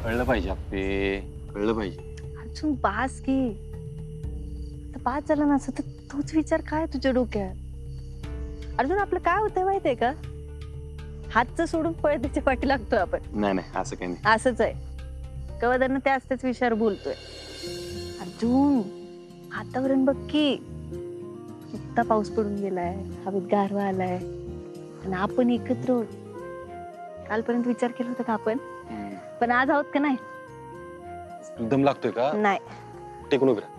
कळलं पाहिजे आपे, कळलं पाहिजे. अर्जुन बास की बास झाला ना. सतत तोच विचार काय तुझ्या डोक्यात. अर्जुन आपलं काय होतंय माहितीये का, हातचं सोडून पळ त्याच्या पाठी लागतोय आपण. नाही नाही असं काही नाही. असंच आहे. कवादरनं त्याच विषयावर बोलतोय. अर्जुन वातावरण बघ की, इतका पाऊस पडून गेलाय, हवेत गारवा आलाय आणि आपण एकत्र आहोत. कालपर्यंत विचार केला होता का आपण, पण आज आहोत का नाही. एकदम लागतोय का नाही. टेकून उभं राहा.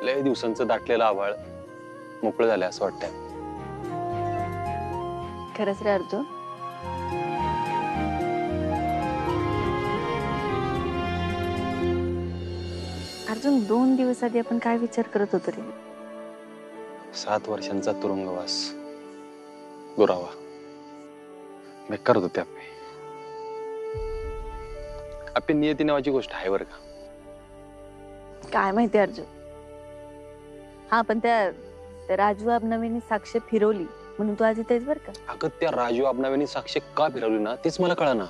लय दिवसांचं दाटलेलं आभाळ मोकळं झालंय असं वाटतंय. खरंच रे अर्जुन. अर्जुन 2 दिवस आधी आपण काय विचार करत होतो रे. 7 वर्षांचा तुरुंगवास, दुरावा, बेकार होतो त्या आपे. आपे नियती नावाची गोष्ट आहे बरं का. काय माहिती अर्जुन. हा पण त्या राजू अबनवेनी साक्ष फिरवली म्हणून तू आज इथे आहेस बरं का. अगं त्या राजू अबनवेनी साक्ष का फिरवली ना तेच मला कळना.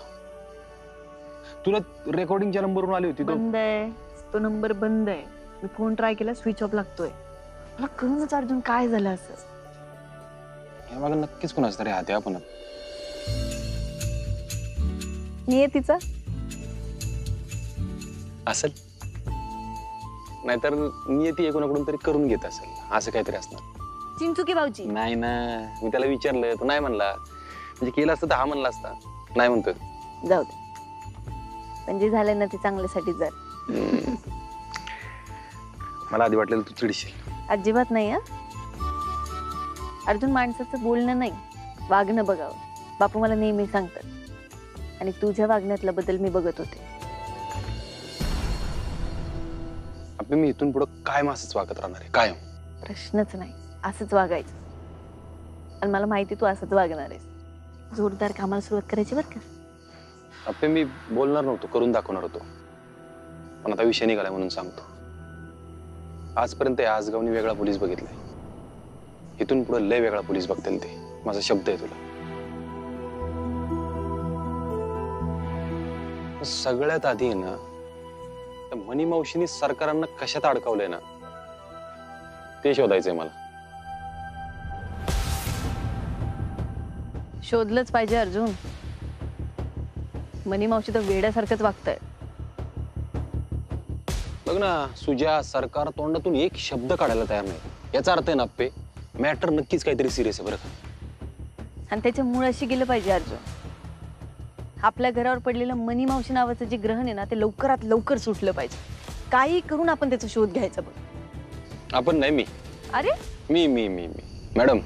तुला रेकॉर्डिंगच्या नंबरवरून आली होती. बंद आहे तो नंबर, बंद आहे. मी फोन ट्राय केला, स्विच ऑफ लागतोय. मला कळूनच अर्जुन काय झालं असं. हे बघा नक्कीच कोणाच तरी हात आहे. आपण नियतीचा असेल, नाहीतर नियती कोणाकडून तरी करून घेत असेल, असं काहीतरी असणार. चिंचुकी भाऊजी. नाही ना, मी त्याला विचारलं तो नाही म्हणला. म्हणजे केलं असतं तर हा म्हणला असता. नाही म्हणतोय. जाऊ दे, पण जे झालंय ना ते चांगल्यासाठी जर. मला आधी वाटलेलं तू चिडशील. अजिबात नाही. हा अर्जुन, माणसाचं बोलणं नाही वागणं बघावं, बापू मला नेहमी सांगतात. आणि तुझ्या वागण्यातला बदल मी बघत होते. आपले मी इथून पुढे काय असंच वागत राहणार आहे कायम. प्रश्नच नाही, असंच वागायचं. आणि मला माहिती तू असंच वागणार आहेस. जोरदार कामाला सुरुवात करायची बरं का. आपले मी बोलणार नव्हतो, करून दाखवणार होतो. पण आता विषय निघालाय म्हणून सांगतो. आजपर्यंत आजगावनी वेगळा पोलीस बघितलाय. इथून पुढे लय वेगळा पोलीस बघतील ते. माझा शब्द आहे तुला. सगळ्यात आधी ना मनी मावशीनी सरकारांना कशात अडकवलंय ना ते शोधायचंय मला. शोधलंच पाहिजे अर्जुन. मनी मावशी तर वेड्यासारखंच वागतंय. बघ ना, सुजा सरकार तोंडातून एक शब्द काढायला तयार नाही. याचा अर्थ आहे ना अप्पे, मॅटर नक्कीच काहीतरी सिरियस आहे बरं का. आणि त्याच्या मुळाशी गेलं पाहिजे अर्जुन. आपल्या घरावर पडलेलं मनी मावशी नावाचं जे ग्रहण आहे ना ते लवकरात लवकर सुटलं पाहिजे. काही करून आपण त्याचा शोध घ्यायचा बघ. आपण नाही, मी. अरे मी मी मी मी मॅडम,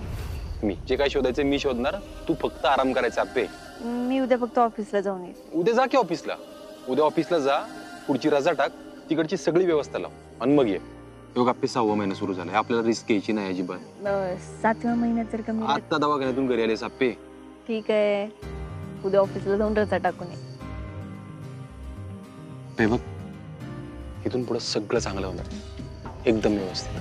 मी जे काय शोधायचं मी शोधणार. तू फक्त आराम करायचा अप्पे. मी उद्या फक्त ऑफिसला जाऊन येईल. उद्या जा की ऑफिसला. उद्या ऑफिसला जा, पुढची रजा टाक, तिकडची सगळी व्यवस्था लाव आणि मग ये. बघ अप्पे 6वा महिना सुरू झालाय. आपल्याला रिस्क घ्यायची नाही अजिबात. 7व्या महिन्यात जर कमी आता दवाखान्यातून घरी आलेस अप्पे. ठीक आहे, उद्या ऑफिसला जाऊन रजा टाकून ये. बघ इथून पुढे सगळं चांगलं होणार, एकदम व्यवस्थित.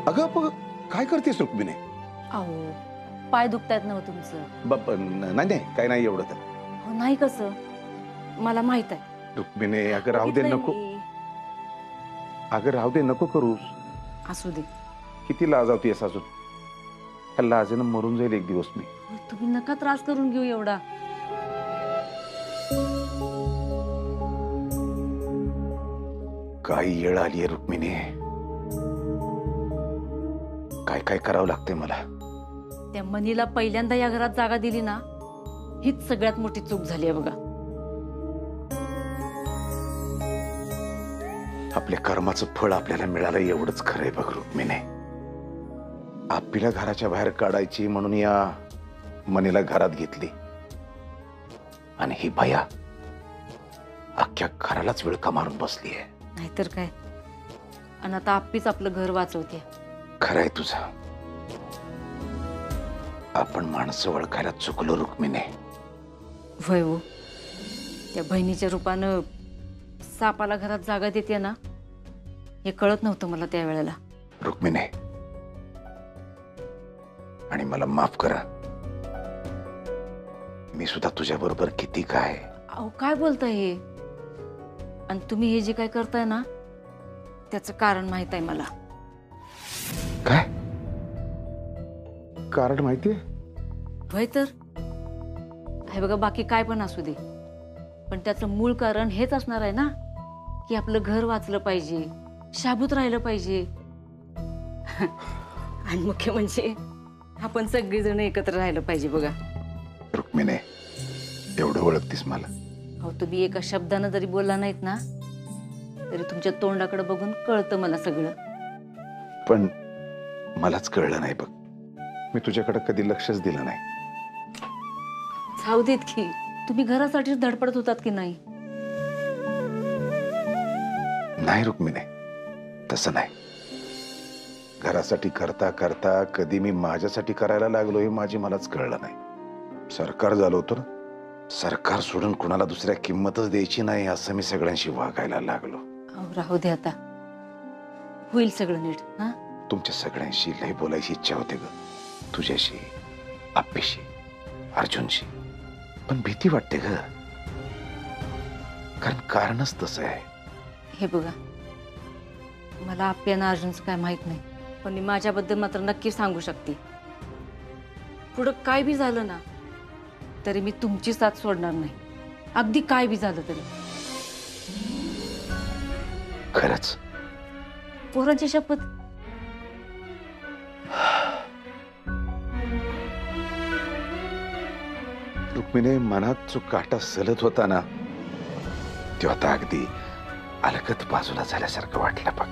अगं काय करतेस रुक्मिणी? अहो पाय दुखतायत ना तुमचं. नाही नाही काय नाही एवढं तर. हो नाही कसं, मला माहित आहे. रुक्मिणी अगं राहू दे, नको. अगं राहू दे, नको करूस. असू दे. किती लाजावतीयस अजून. ह्या लाजेनं मरून जाईल एक दिवस मी. तुम्ही नका त्रास करून घेऊ एवढा. काय येळ आलीये रुक्मिणी. काय काय करावं लागतंय मला. त्या मनीला पहिल्यांदा या घरात जागा दिली ना, हीच सगळ्यात मोठी चूक झाली आहे बघा. आपल्या कर्माचं फळ आपल्याला मिळालं एवढंच खरंय बघ रुक्मिणी. आपल्याला घराच्या बाहेर काढायची म्हणून या मनीला घरात घेतली आणि ही भया अख्ख्या घरालाच विळका मारून बसलीये. नाहीतर काय. आणि आता आप्पीच आपलं घर वाचवते. खरंय तुझं. आपण माणसं ओळखायला चुकलो रुक्मिणी. वय हो. त्या बहिणीच्या रूपानं सापाला घरात जागा देते ना, हे कळत नव्हतं मला त्यावेळेला. रुक्मिणी, आणि मला माफ करा, मी सुद्धा तुझ्या बरोबर किती काय. अहो काय बोलताय हे? आणि तुम्ही हे जे काय करताय ना, त्याचं कारण माहित आहे मला. काय कारण माहितीये? वय तर हे बघा, बाकी काय पण असू दे, पण त्याचं मूळ कारण हेच असणार आहे ना, की आपलं घर वाचलं पाहिजे, शाबूत राहिलं पाहिजे. आणि मुख्य म्हणजे आपण सगळेजण एकत्र राहिलं पाहिजे. बघा रुक्मिणी, एवढं ओळखतीस मला. अहो तुम्ही एका शब्दानं जरी बोलला नाहीत ना, तरी तुमच्या तोंडाकडे बघून कळतं मला सगळं. पण मलाच कळलं नाही बघ. मी तुझ्याकडे कधी लक्षच दिलं नाही. जाऊ देत की, तुम्ही घरासाठीच धडपडत होतात की नाही? नाही रुक्मिणी, तसं नाही. घरासाठी करता करता कधी मी माझ्यासाठी करायला लागलो हे माझी मलाच कळलं नाही. सरकार झालो होतो ना, सरकार सोडून कुणाला दुसऱ्या किंमतच द्यायची नाही असं मी सगळ्यांशी वागायला लागलो. अहो राहू दे, आता होईल सगळं नीट. हा, तुमच्या सगळ्यांशी लय बोलायची इच्छा होते ग, तुझ्याशी, आप्पीशी, अर्जुनशी. पण भीती वाटते ग, कारणच तसं आहे. हे बघा, मला आप्पी आणि अर्जुनचं काय माहित नाही, पण मी माझ्याबद्दल मात्र नक्की सांगू शकते. पुढं काय बी झालं ना, तरी मी तुमची साथ सोडणार नाही. अगदी काय बी झालं तरी. खरंच? पोरांची शपथ. रुक्मिणी, मनात जो काटा सलत होता ना, तो आता अगदी अलगत बाजूला झाल्यासारखं वाटलं बघ.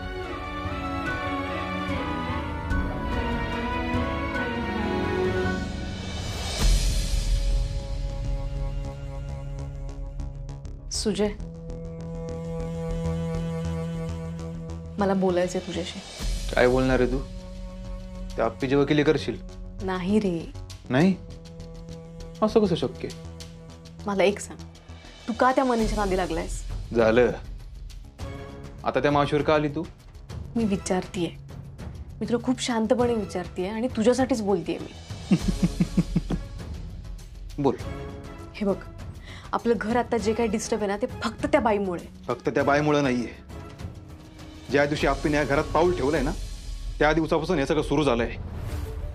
सुजय, मला बोलायचंय तुझ्याशी. काय बोलणार आहे तू? त्या आप्पीची वकिली करशील? नाही रे, नाही, असं कसं शक्य? मला एक सांग, तू का त्या मनीच्या नादी लागलायस? झालं, आता त्या मावशीवर का आली तू? मी विचारतीये, मी तुला खूप शांतपणे विचारतीये आणि तुझ्यासाठीच बोलतीये मी. बोल. हे बघ, आपलं घर आता जे काही डिस्टर्ब आहे ना, ते फक्त त्या बाईमुळे. फक्त त्या बाईमुळे नाहीये. ज्या दिवशी आप्पीने या घरात पाऊल ठेवलंय ना, त्या दिवसापासून हे सगळं सुरू झालंय.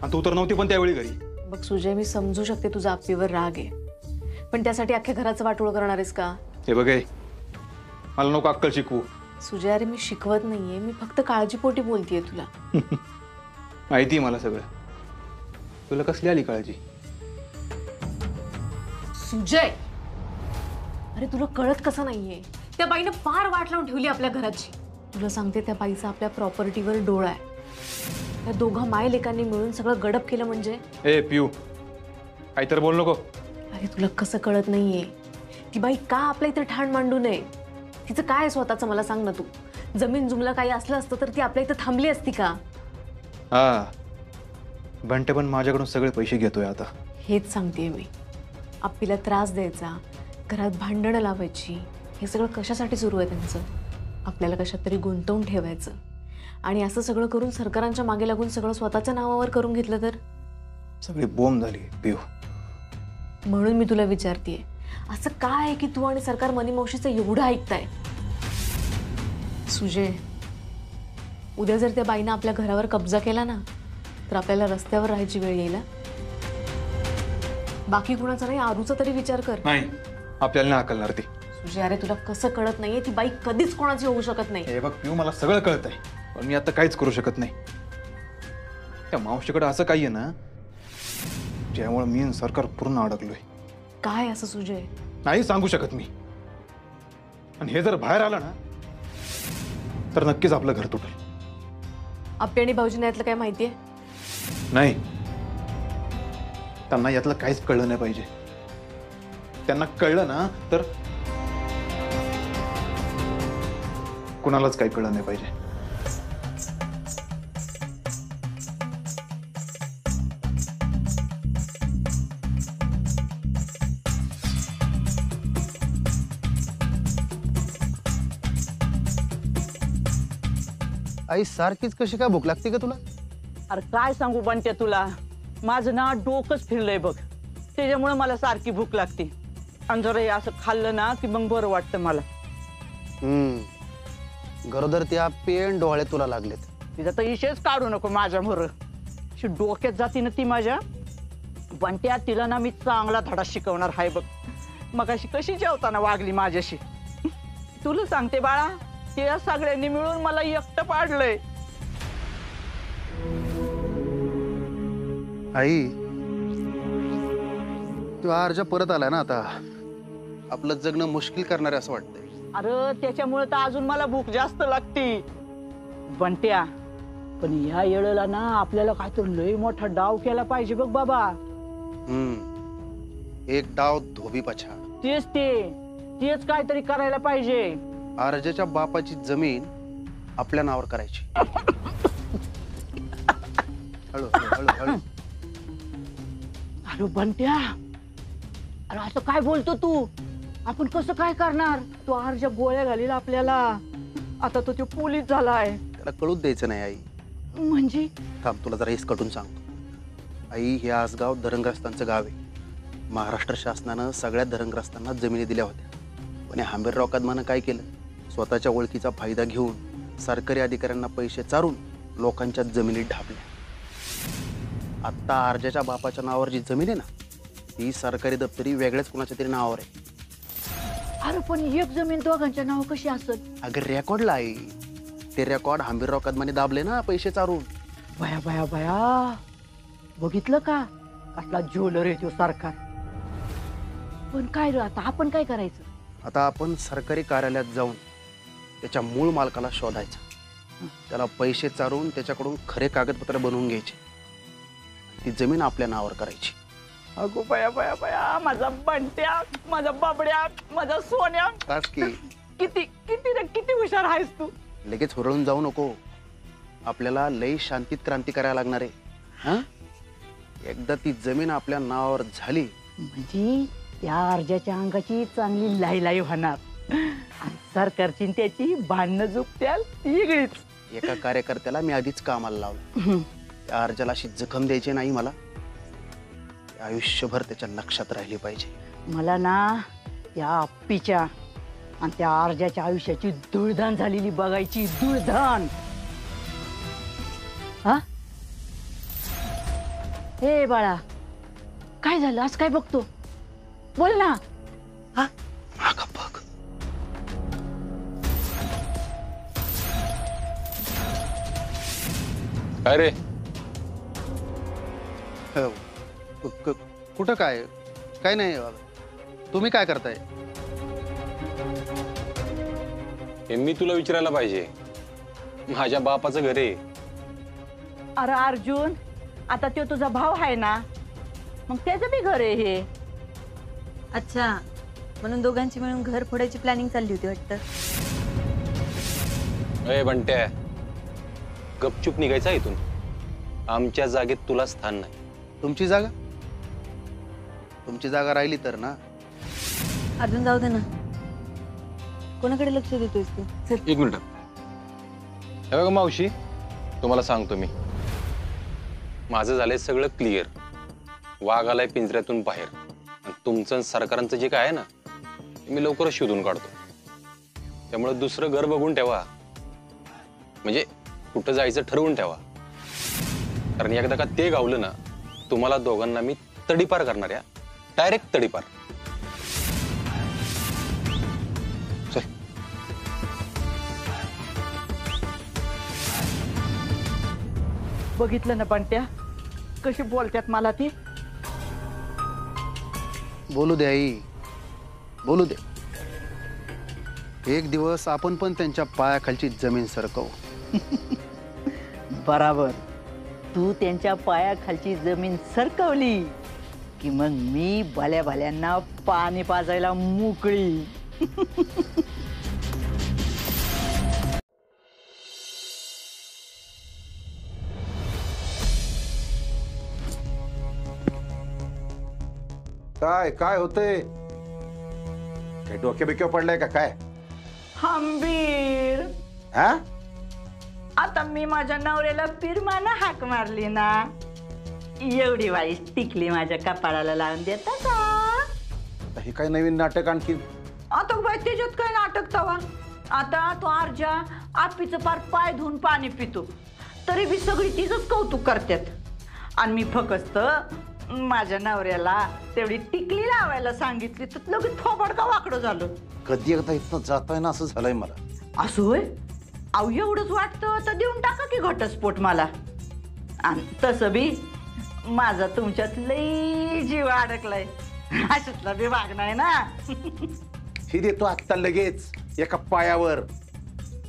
आणि तू तर नव्हती पण त्यावेळी घरी. बघ सुजय, मी समजू शकते तुझा आप्पीवर राग आहे, पण त्यासाठी अख्ख्या घराचं वाटोळं करणार आहेस का? हे बघ, मला नको अक्कल शिकवू. सुजय, अरे मी शिकवत नाहीये, मी फक्त काळजीपोटी बोलतीये तुला. माहिती मला सगळं. तुला कसली आली काळजी? सुजय, अरे तुला कळत कसं नाहीये? त्या बाईनं फार वाट लावून ठेवली आपल्या घराची. तुला सांगते, त्या बाईचा आपल्या प्रॉपर्टीवर डोळा आहे. त्या दोघा माय लेकांनी मिळून सगळं गडप केलं म्हणजे. ए पिऊ, काहीतरी बोल नको. अरे तुला कसं कळत नाहीये? ती बाई का आपल्या इथे ठाण मांडू नये? तिचं काय स्वतःचं मला सांग ना तू. जमीन जुमला काही असलं असतं तर ती आपल्या इथं थांबली असती का? हा, बंटे पण माझ्याकडून सगळे पैसे घेतोय आता. हेच सांगतेय मी. आप्पीला त्रास द्यायचा, घरात भांडणं लावायची, हे सगळं कशासाठी सुरू आहे त्यांचं? आपल्याला कशात तरी गुंतवून ठेवायचं. आणि असं सगळं करून सरकारांच्या मागे लागून सगळं स्वतःच्या नावावर करून घेतलं तर? सगळी बोंब झाली पिऊ. म्हणून मी तुला विचारतेय, असं काय आहे की तू आणि सरकार मनी मावशीचं एवढं ऐकताय? सुजय, उद्या जर त्या बाईनं आपल्या घरावर कब्जा केला ना, तर आपल्याला रस्त्यावर राहायची वेळ येईल. बाकी कुणाचा नाही, आरूचा तरी विचार कर. नाही, आपल्याला नाही अकलणार ती. सुजय, अरे तुला कसं कळत नाहीये? ती बाई कधीच कोणाची होऊ शकत नाही. हे बघ पिऊ, मला सगळं कळतंय, पण मी आता काहीच करू शकत नाही. त्या मावशीकडे असं काही आहे ना, ज्यामुळे मी आणि सरकार पूर्ण अडकलोय. काय असं सुजय? नाही सांगू शकत मी. आणि हे जर बाहेर आलं ना, तर नक्कीच आपलं घर तुटेल. आप्पी आणि भाऊजींना यातलं काय माहितीये? नाही, त्यांना यातलं काहीच कळलं नाही पाहिजे. त्यांना कळलं ना तर कुणालाच काही कळलं नाही पाहिजे. आई सारखीच कशी काय भूक लागते का तुला? अरे काय सांगू बनते तुला, माझं ना डोकंच फिरलंय बघ, त्याच्यामुळे मला सारखी भूक लागते. आणि जरा हे असं खाल्लं ना की मग बरं वाटतं मला. गरोदर त्या पेन डोळे तुला लागलेत. तिचा तर इशेच काढू नको माझ्या मोर, डोक्यात जाती ना ती माझ्या. बनत्या तिला ना मी चांगला धडा शिकवणार आहे बघ. मग अशी कशी जेवताना वागली माझ्याशी, तुला सांगते बाळा, त्या सगळ्यांनी मिळून मला एकटं पाडलंय. आई तू अर्ज परत आलाय ना, आता आपलं जगणं मुश्किल करणार आहे असं वाटतंय. अरे त्याच्यामुळे तर अजून मला भूक जास्त लागती बनत्या. पण या येळेला ना आपल्याला काहीतरी लय मोठा डाव केला पाहिजे बघ बाबा. एक डाव धोबी पछाड. तेच काहीतरी करायला पाहिजे. अर्जाच्या बापाची जमीन आपल्या नावावर करायची. हळू हळू हळू हळू. अरे बनत्या, अरे असं काय बोलतो तू? आपण कसं काय करणार? तो अर्जा गोळ्या घालील आपल्याला. आता तो पोलीस झालाय. त्याला कळूच द्यायचं नाही आई. म्हणजे थांब तुला जरा कटून सांगतो. आई हे आसगाव धरणग्रस्तांचं गाव आहे. महाराष्ट्र शासनानं सगळ्या धरणग्रस्तांना जमिनी दिल्या होत्या. पण हंबीरराव कदमानं काय केलं, स्वतःच्या ओळखीचा फायदा घेऊन सरकारी अधिकाऱ्यांना पैसे चारून लोकांच्या जमिनी ढाबल्या. आत्ता अर्जाच्या बापाच्या नावावर जी जमीन आहे ना, ती सरकारी दप्तरी वेगळ्याच कुणाच्या तरी नावावर आहे. अरे पण एक जमीन दोघांच्या नाव कशी असत? अगं रेकॉर्डला आहे. ते रेकॉर्ड हंबीरराव कदमाने दाबले ना पैसे चारून. बया बया बया, बघितलं का कसला ज्वेलर आहे तो सरकार. पण काय रे, आता आपण काय करायचं? आता आपण सरकारी कार्यालयात जाऊन त्याच्या मूळ मालकाला शोधायचं, त्याला पैसे चारून त्याच्याकडून खरे कागदपत्र बनवून घ्यायचे, ती जमीन आपल्या नावावर करायची. अगो बया बया बया, माझा बंट्या, माझा बाबड्या, माझा सोन्या. किती किती रे, किती हुशार आहेस तू. लगेच हुरळून जाऊ नको, आपल्याला लई शांतीत क्रांती करायला लागणार आहे. हा, एकदा ती जमीन आपल्या नावावर झाली म्हणजे त्या अर्जाच्या अंगाची चांगली लाई होणार. आणि सरकारची त्याची भांडणं जुकत्याल वेगळीच. एका कार्यकर्त्याला मी आधीच कामाला लावलं. त्या अर्जाला अशी जखम द्यायची नाही मला, आयुष्यभर त्याच्या लक्षात राहिली पाहिजे. मला ना त्या आप्पीच्या आणि त्या अर्जाच्या आयुष्याची धुळधाण झालेली बघायची. धुळधाण. हा, हे बाळा, काय झालं? आज काय बघतो? बोल ना. हा, मागं बघ. काय रे? कुठं काय? काय नाही. तुम्ही काय करताय? हे मी तुला विचारायला पाहिजे. माझ्या बापाचं घर आहे. अरे अर्जुन, आता तो तुझा भाऊ आहे ना, मग त्याचं बी घर आहे हे. अच्छा, म्हणून दोघांची मिळून घर फोडायची प्लॅनिंग चालली होती वाटतं. अय बंट्या, गपचूप निघायचा इथून. आमच्या जागेत तुला स्थान नाही. तुमची जागा? तुमची जागा राहिली तर ना. अर्जुन जाऊ दे ना, कोणाकडे लक्ष देतोयस तू? चल. एक मिनिट. हे बघा मावशी, तुम्हाला सांगतो मी, माझं झालंय सगळं क्लिअर. वाघ आलाय पिंजऱ्यातून बाहेर. आणि तुमचं सरकारांचं जे काय आहे ना, ते मी लवकरच शोधून काढतो. त्यामुळे दुसरं घर बघून ठेवा, म्हणजे कुठं जायचं ठरवून ठेवा. कारण एकदा का ते गावलं ना, तुम्हाला दोघांना मी तडीपार करणार आहे. डायरेक्ट तडीपार. चल. बघितलं ना बंट्या, कशी बोलतात मला ती. बोलू दे आई, बोलू दे. एक दिवस आपण पण त्यांच्या पायाखालची जमीन सरकवू. बराबर. तू त्यांच्या पायाखालची जमीन सरकवली की मग मी भल्या भल्यांना पाणी पाजायला मोकळी. काय काय होतंय? काय डोक्या बिक्या पडलाय का काय? हंबीर, हा? आता मी माझ्या नवऱ्याला पिरमाना हाक मारली ना, एवढी वाईस टिकली माझ्या कपाळाला लावून देता का? आता हे काय नवीन नाटक आणखी? आता बाई त्याच्यात काय नाटक तवा? आता तो अर्जा आपीचं पार पाय धुवून पाणी पितो, तरी बी सगळी तिचंच कौतुक करतात. आणि मी फक्त माझ्या नवऱ्याला तेवढी टिकली लावायला सांगितली तर लगेच थोबड का वाकडं झालं. कधी एकदा इथनं जाताय ना असं झालंय मला. असं होय? अहो एवढंच वाटतं तर देऊन टाका की घटस्फोट मला. आणि तसं बी माझा तुमच्यात लई जीव अडकलाय, अशातला बी वागणार ना. ही देतो आत्ता लगेच एका पायावर.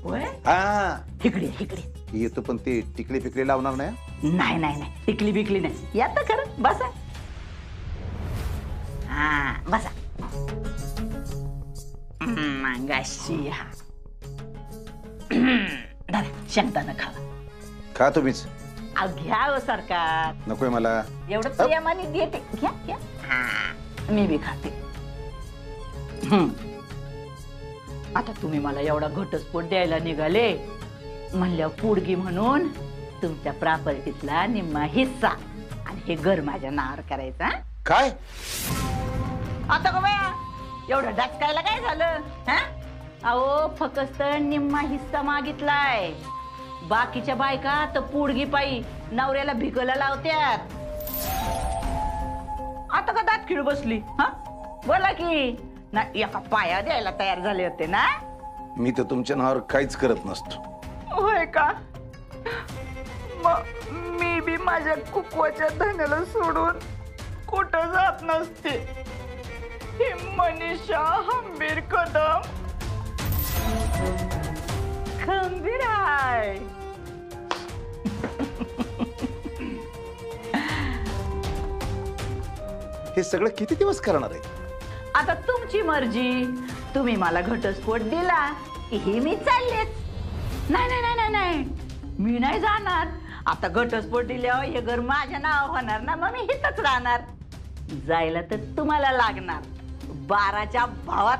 होय? हा इकडे इकडे. येतो, पण ते टिकली पिकली लावणार नाही. नाही नाही नाही, टिकली बिकली नाही. या तर खरं, बसा. हा बसा. मांगाशी हा. दादा शेंगदाणा खावा. खा तुम्हीच. अहो घ्या हो सरकार, नकोय मला. एवढं प्रेमाने देते. घ्या घ्या. हा, मी बी खाते. आता तुम्ही मला एवढा घटस्फोट द्यायला निघाले म्हणल्यावर पोडगी म्हणून तुमच्या प्रॉपर्टीतला निम्मा हिस्सा आणि हे घर माझ्या नावावर करायचा. काय? आता गो बाया, एवढं डचकायला काय झालं? हा? अहो फक्त निम्मा हिस्सा मागितलाय. बाकीच्या बायका तर पोडगी पायी नवऱ्याला भिकला लावत्यात. आता का दात खिळ बसली? हा बोला की. ना एका पाया द्यायला तयार झाले होते ना. मी तर तुमच्या नावावर काहीच करत नसतो. होय का? मग मी बी माझ्या कुकवाच्या धन्याला सोडून कुठं जात नसते. ही मनीषा हंबीर कदम खंबीर आहे. हे सगळं किती दिवस करणार आहे? आता तुमची मर्जी. तुम्ही मला घटस्फोट दिला की हे मी चाललेच. नाही नाही नाही नाही, मी नाही जाणार. आता घटस्फोट दिल्यावर हे घर माझ्या नाव होणार ना, मग मी इथंच राहणार. जायला तर तुम्हाला लागणार 12च्या भावात.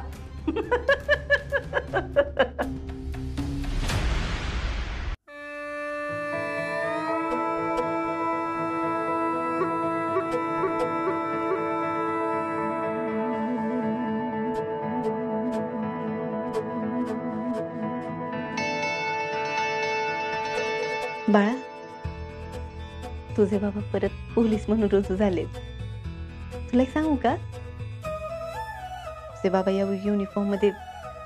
बाळा, तुझे बाबा परत पोलीस म्हणून रुजू झाले. तुला एक सांगू का? तुझे बाबा या युनिफॉर्म मध्ये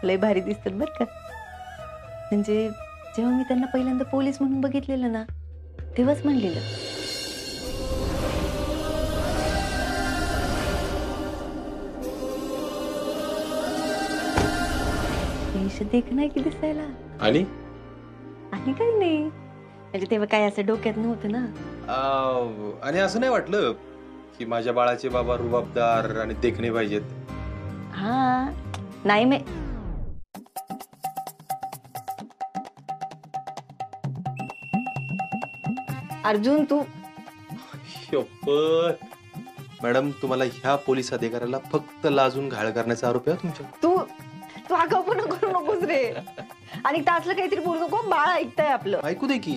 लय भारी दिसतात बर का. म्हणजे जेव्हा मी त्यांना पहिल्यांदा पोलीस म्हणून बघितलेलं ना, तेव्हाच म्हणलेलं देख नाही की दिसायला. आणि आणि काही नाही, म्हणजे तेव्हा काय असं डोक्यात नव्हतं ना. आणि असं नाही वाटलं की माझ्या बाळाचे बाबा रुबाबदार आणि देखणे पाहिजेत? हा नाही मी अर्जुन तू मॅडम, तुम्हाला ह्या पोलीस अधिकाऱ्याला फक्त लाजून घाळ करण्याचा आरोप आहे तुमच्या. तू तू आगाऊपणा करू नकोस रे. आणि तासलं काहीतरी बोलू नको. बाळ ऐकताय आपलं. ऐकू दे की,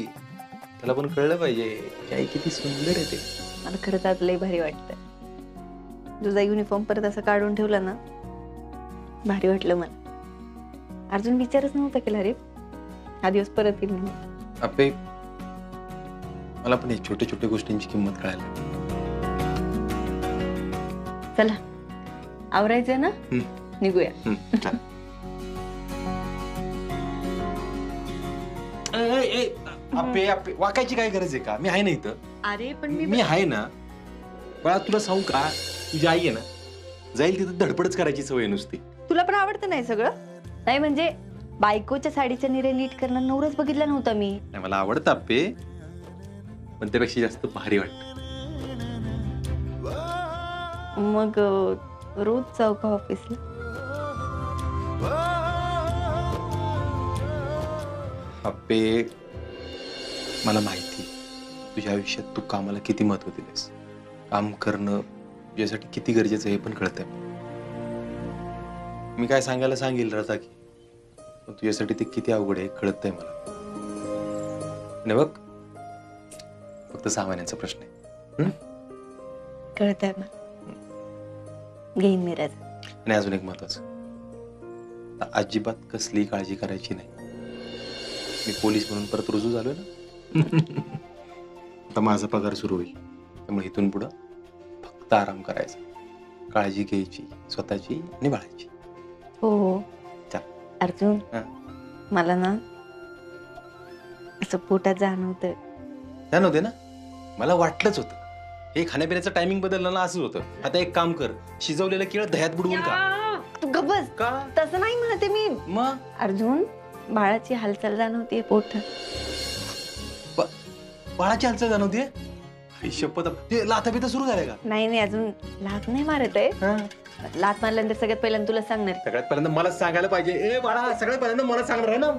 त्याला पण कळलं पाहिजे की आई किती सुंदर आहे ते. मला खरंच आज लय भारी वाटतंय. तुझा युनिफॉर्म परत असं काढून ठेवला ना, भारी वाटलं मला. अर्जुन विचारच नव्हता केला रे हा दिवस परत येईल म्हणून. आपे, मला पण छोट्या छोट्या गोष्टींची किंमत कळायला. चला आवरायचंय ना, निघूया. आपे आपे वाकायची काय गरज आहे का? मी आहे ना इथं. अरे पण मी आहे ना बाळा. तुला सांगू का, तुझी आई आहे ना, जाईल तिथं धडपडच करायची सवय नुसती. तुला पण आवडतं नाही सगळं? नाही म्हणजे बायकोच्या साडीच्या निरे नीट करणं नवरच बघितला नव्हता मी. नाही, मला आवडतं आपे, पण त्यापेक्षा जास्त भारी वाटत. मग रोज जाऊ का ऑफिसला? अप्पे, मला माहिती तुझ्या आयुष्यात तू कामाला किती महत्व दिलेस. काम करणं, तुझ्यासाठी किती गरजेचं हे पण कळतंय. मी काय सांगायला सांगेल रजा की पण तुझ्यासाठी ते किती अवघड आहे कळतंय मला. आणि बघ फक्त 6 महिन्यांचा प्रश्न आहे. कळतंय मला. घेईन मी रजा. आणि अजून एक महत्वाचं, आता अजिबात कसली काळजी करायची नाही. मी पोलीस म्हणून परत रुजू झालोय ना. आता माझा पगार सुरू होईल, त्यामुळे इथून पुढं फक्त आराम करायचा, काळजी घ्यायची स्वतःची आणि बाळाची. हो हो चल. अर्जुन, हा. मला ना असं पोटात जाणवतंय. त्या नव्हते ना, मला वाटलंच होतं. हे खाण्यापिण्याचं टायमिंग बदललं ना असंच होतं. आता एक काम कर, शिजवलेलं केळ दह्यात बुडवून खा. तू गबस. का तसं नाही म्हणते मी. मग अर्जुन, बाळाची हालचाल जाणवतीये पोटात. बाळाची हालचाल जाणवतीये? आई शपथ, ते लाथाबिथा सुरू झाल्या का? नाही नाही, अजून लात नाही मारत आहे. लात मारल्यानंतर सगळ्यात पहिल्यांदा तुला सांगणार. सगळ्यात पहिल्यांदा मला सांगायला पाहिजे. ए बाळा, सगळ्यात पहिल्यांदा मला सांगणार आहे ना.